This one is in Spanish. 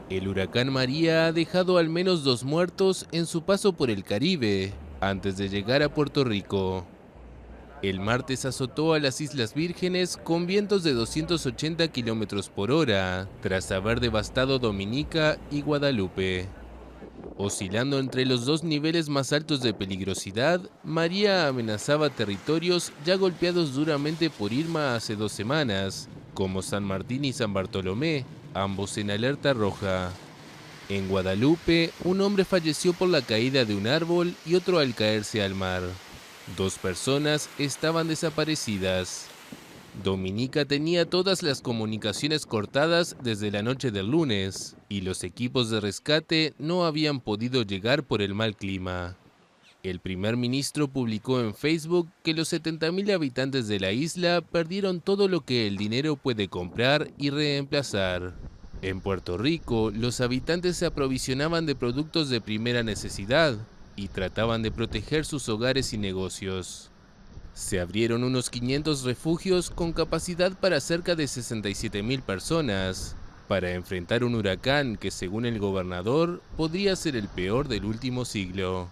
El huracán María ha dejado al menos 2 muertos en su paso por el Caribe, antes de llegar a Puerto Rico. El martes azotó a las Islas Vírgenes con vientos de 280 kilómetros por hora, tras haber devastado Dominica y Guadalupe. Oscilando entre los dos niveles más altos de peligrosidad, María amenazaba territorios ya golpeados duramente por Irma hace 2 semanas, como San Martín y San Bartolomé, ambos en alerta roja. En Guadalupe, un hombre falleció por la caída de un árbol y otro al caerse al mar. 2 personas estaban desaparecidas. Dominica tenía todas las comunicaciones cortadas desde la noche del lunes, y los equipos de rescate no habían podido llegar por el mal clima. El primer ministro publicó en Facebook que los 70.000 habitantes de la isla perdieron todo lo que el dinero puede comprar y reemplazar. En Puerto Rico, los habitantes se aprovisionaban de productos de primera necesidad y trataban de proteger sus hogares y negocios. Se abrieron unos 500 refugios con capacidad para cerca de 67.000 personas, para enfrentar un huracán que, según el gobernador, podría ser el peor del último siglo.